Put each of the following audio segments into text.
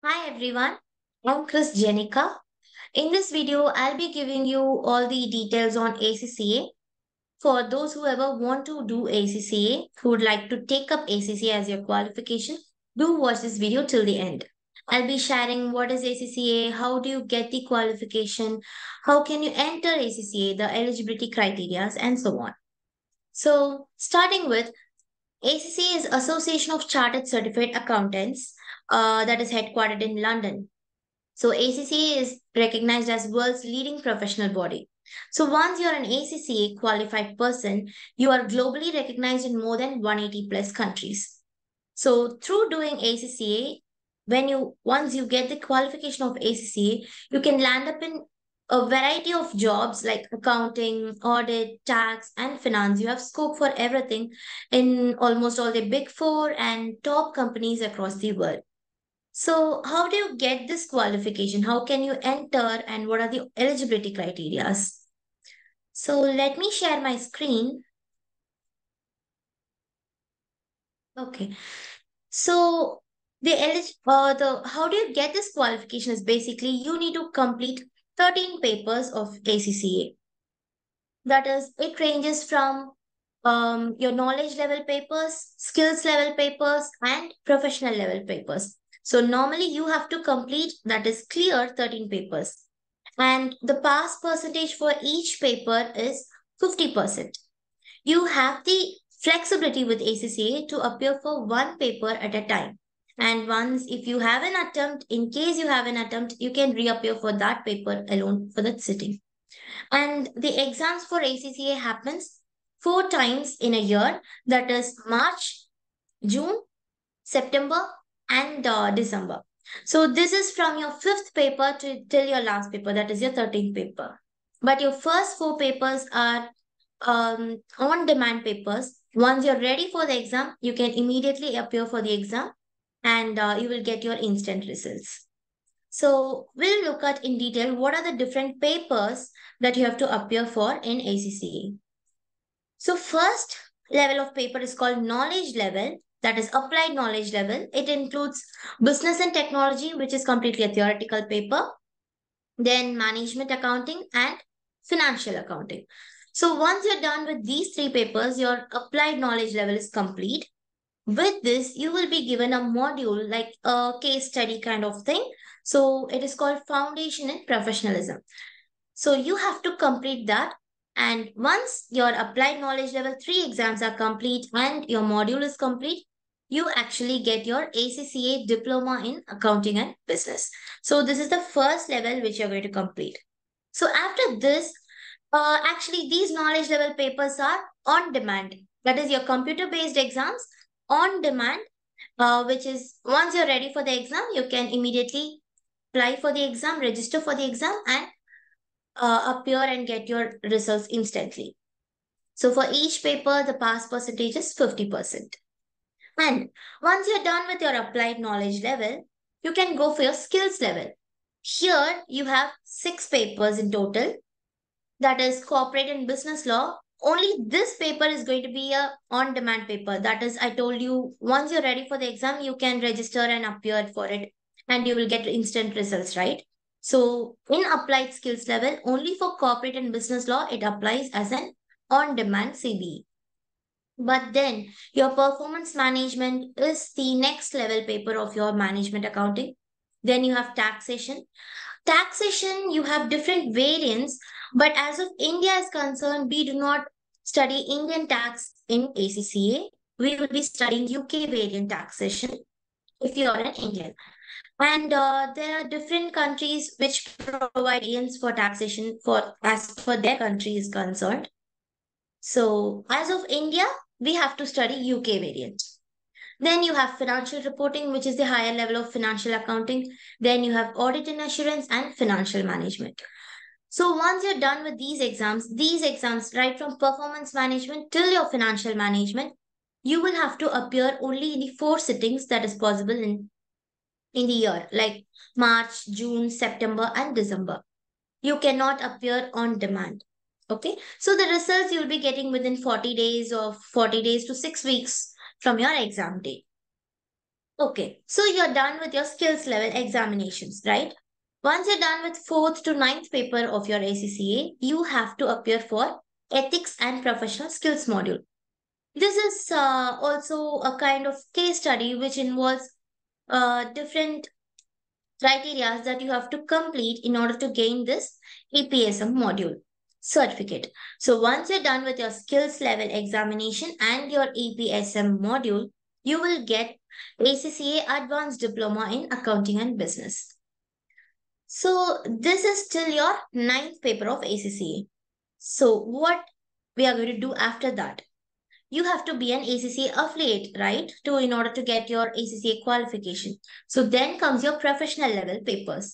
Hi everyone, I'm Chris Jenica. In this video, I'll be giving you all the details on ACCA. For those who ever want to do ACCA, who would like to take up ACCA as your qualification, do watch this video till the end. I'll be sharing what is ACCA, how do you get the qualification, how can you enter ACCA, the eligibility criteria, and so on. So, starting with ACCA is Association of Chartered Certified Accountants that is headquartered in London. So ACCA is recognized as world's leading professional body. So once you're an ACCA qualified person, you are globally recognized in more than 180 plus countries. So through doing ACCA, once you get the qualification of ACCA, you can land up in a variety of jobs like accounting, audit, tax, and finance. You have scope for everything in almost all the big four and top companies across the world. So, how do you get this qualification? How can you enter, and what are the eligibility criteria? So, let me share my screen. Okay. So, the how do you get this qualification is basically you need to complete 13 papers of ACCA. That is, it ranges from your knowledge level papers, skills level papers, and professional level papers. So normally you have to complete that is clear 13 papers. And the pass percentage for each paper is 50%. You have the flexibility with ACCA to appear for one paper at a time. And once, if you have an attempt, in case you have an attempt, you can reappear for that paper alone for that sitting. And the exams for ACCA happens four times in a year. That is March, June, September, and December. So this is from your fifth paper to till your last paper. That is your 13th paper. But your first four papers are on-demand papers. Once you're ready for the exam, you can immediately appear for the exam, and you will get your instant results. So we'll look at in detail what are the different papers that you have to appear for in ACCA. So first level of paper is called knowledge level, that is applied knowledge level. It includes business and technology, which is completely a theoretical paper, then management accounting and financial accounting. So once you're done with these three papers, your applied knowledge level is complete. With this, you will be given a module like a case study kind of thing. So it is called Foundation in Professionalism. So you have to complete that. And once your applied knowledge level 3 exams are complete and your module is complete, you actually get your ACCA diploma in accounting and business. So this is the first level which you're going to complete. So after this, actually these knowledge level papers are on demand. That is your computer based exams on demand, which is once you're ready for the exam, you can immediately apply for the exam, register for the exam, and appear and get your results instantly. So for each paper, the pass percentage is 50%. And once you're done with your applied knowledge level, you can go for your skills level. Here you have six papers in total. That is corporate and business law. Only this paper is going to be a on-demand paper. That is, I told you, once you're ready for the exam, you can register and appear for it, and you will get instant results, right? So in applied skills level, only for corporate and business law, it applies as an on-demand CBE. But then your performance management is the next level paper of your management accounting. Then you have taxation. Taxation, you have different variants, but as of India is concerned, we do not study Indian tax in ACCA. We will be studying UK variant taxation if you are an Indian. And there are different countries which provide variants for taxation for as per their country is concerned. So as of India, we have to study UK variant. Then you have financial reporting, which is the higher level of financial accounting. Then you have audit and assurance and financial management. So once you're done with these exams, right from performance management till your financial management, you will have to appear only in the four sittings that is possible in the year, like March, June, September, and December. You cannot appear on demand. Okay. So the results you'll be getting within 40 days or 40 days to 6 weeks from your exam date. Okay, so you're done with your skills level examinations, right? Once you're done with fourth to ninth paper of your ACCA, you have to appear for ethics and professional skills module. This is also a kind of case study which involves different criteria that you have to complete in order to gain this EPSM module certificate. So once you're done with your skills level examination and your EPSM module, you will get ACCA Advanced Diploma in Accounting and Business. So this is still your ninth paper of ACCA. So what we are going to do after that? You have to be an ACCA affiliate, right? To in order to get your ACCA qualification. So then comes your professional level papers.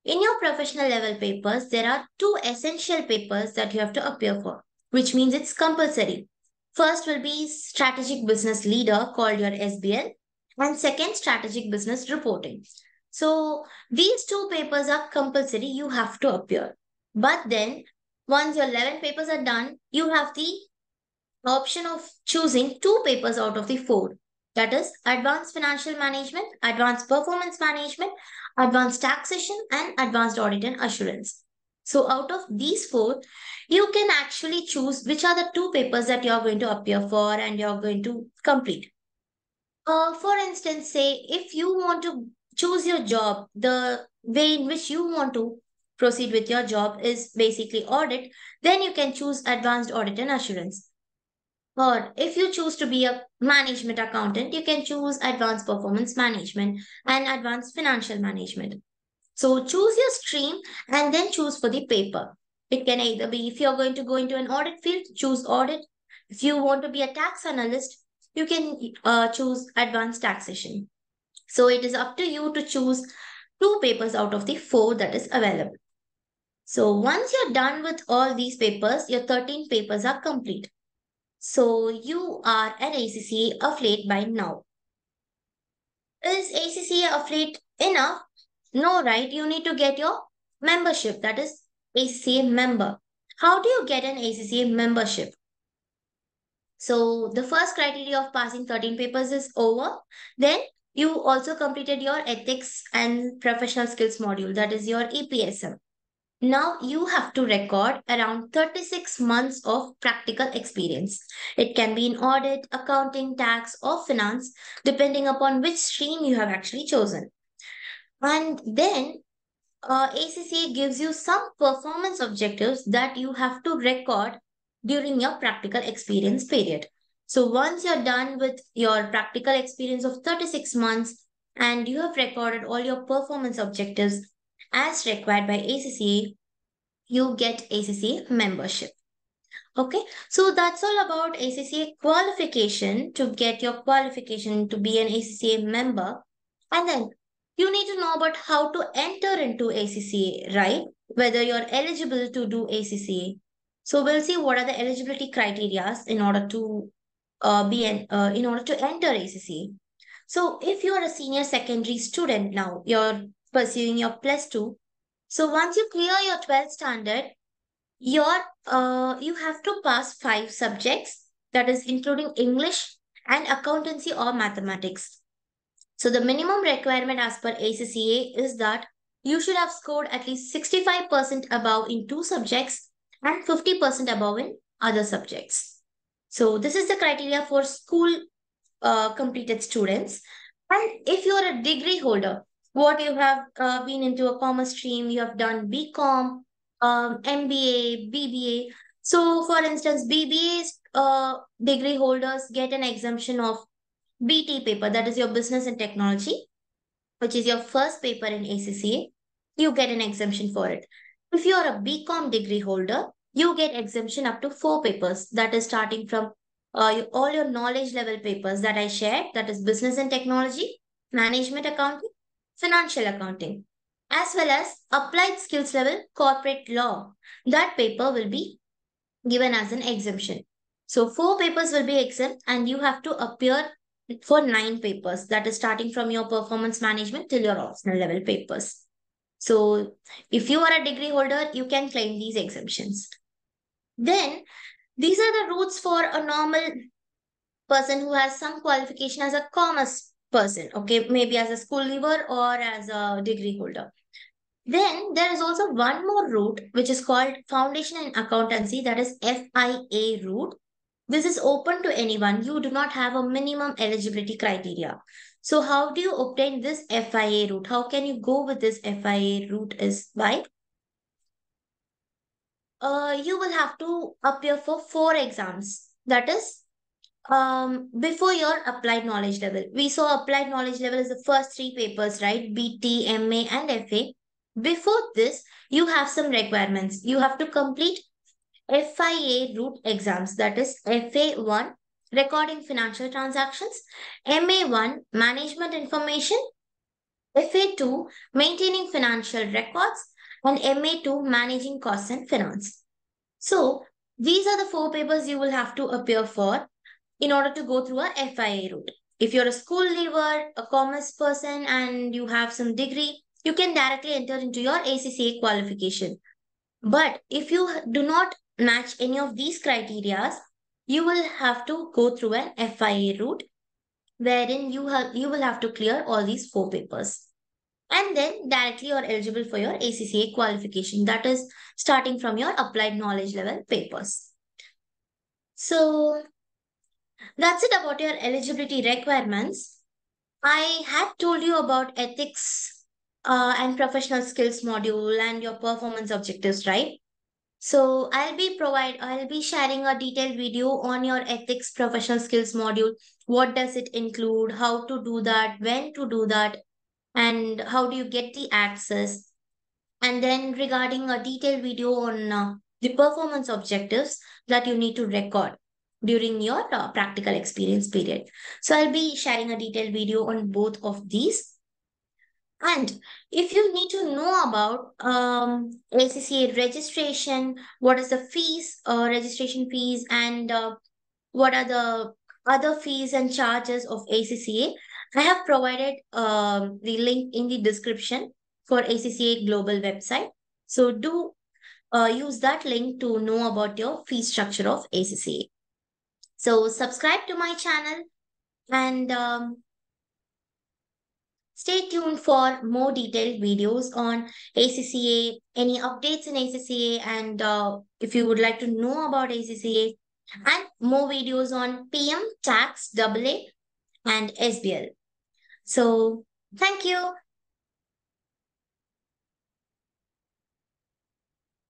In your professional level papers, there are two essential papers that you have to appear for, which means it's compulsory. First will be strategic business leader called your SBL, and second strategic business reporting. So these two papers are compulsory, you have to appear. But then once your 11 papers are done, you have the option of choosing two papers out of the four. That is advanced financial management, advanced performance management, advanced taxation, and advanced audit and assurance. So, out of these four, you can actually choose which are the two papers that you're going to appear for and you're going to complete. For instance, say if you want to choose your job, the way in which you want to proceed with your job is basically audit, then you can choose advanced audit and assurance. Or if you choose to be a management accountant, you can choose advanced performance management and advanced financial management. So choose your stream and then choose for the paper. It can either be if you're going to go into an audit field, choose audit. If you want to be a tax analyst, you can choose advanced taxation. So it is up to you to choose two papers out of the four that is available. So once you're done with all these papers, your 13 papers are complete. So you are an ACCA affiliate by now. Is ACCA affiliate enough? No, right? You need to get your membership, that is ACCA member. How do you get an ACCA membership? So the first criteria of passing 13 papers is over. Then you also completed your ethics and professional skills module, that is your EPSM. Now you have to record around 36 months of practical experience. It can be in audit, accounting, tax, or finance, depending upon which stream you have actually chosen. And then ACCA gives you some performance objectives that you have to record during your practical experience period. So once you're done with your practical experience of 36 months and you have recorded all your performance objectives as required by ACCA, you get ACCA membership. Okay, so that's all about ACCA qualification to get your qualification to be an ACCA member. And then you need to know about how to enter into ACCA, right? Whether you're eligible to do ACCA. So we'll see what are the eligibility criteria in order to in order to enter ACCA. So if you are a senior secondary student now, you're pursuing your plus two. So once you clear your 12th standard, your you have to pass five subjects, that is including English and accountancy or mathematics. So the minimum requirement as per ACCA is that you should have scored at least 65% above in two subjects and 50% above in other subjects. So this is the criteria for school completed students. And if you are a degree holder, what you have been into a commerce stream, you have done BCom, MBA, BBA. So, for instance, BBA's degree holders get an exemption of BT paper, that is your business and technology, which is your first paper in ACCA. You get an exemption for it. If you are a BCom degree holder, you get exemption up to four papers, that is starting from all your knowledge level papers that I shared, that is business and technology, management accounting, financial accounting, as well as applied skills level corporate law. That paper will be given as an exemption. So four papers will be exempt and you have to appear for nine papers, that is starting from your performance management till your optional level papers. So if you are a degree holder, you can claim these exemptions. Then these are the routes for a normal person who has some qualification as a commerce person, okay, maybe as a school leaver or as a degree holder. Then there is also one more route which is called Foundation in Accountancy, that is FIA route. This is open to anyone. You do not have a minimum eligibility criteria. So how do you obtain this FIA route? How can you go with this FIA route is by you will have to appear for four exams. That is before your applied knowledge level. We saw applied knowledge level is the first three papers, right? BT, MA, and FA. Before this, you have some requirements. You have to complete FIA route exams, that is FA1, recording financial transactions, MA1, management information, FA2, maintaining financial records, and MA2, managing costs and finance. So, these are the four papers you will have to appear for in order to go through a FIA route. If you're a school leaver, a commerce person, and you have some degree, you can directly enter into your ACCA qualification. But if you do not match any of these criteria, you will have to go through an FIA route wherein you will have to clear all these four papers. And then directly you're eligible for your ACCA qualification. That is starting from your applied knowledge level papers. So that's it about your eligibility requirements. I had told you about ethics and professional skills module and your performance objectives, right? So I'll be sharing a detailed video on your ethics professional skills module. What does it include? How to do that? When to do that? And how do you get the access? And then regarding a detailed video on the performance objectives that you need to record during your practical experience period. So I'll be sharing a detailed video on both of these. And if you need to know about ACCA registration, what is the fees, registration fees, and what are the other fees and charges of ACCA, I have provided the link in the description for ACCA Global website. So do use that link to know about your fee structure of ACCA. So subscribe to my channel and stay tuned for more detailed videos on ACCA, any updates in ACCA, and if you would like to know about ACCA, and more videos on PM, tax, AA, and SBL. So, thank you.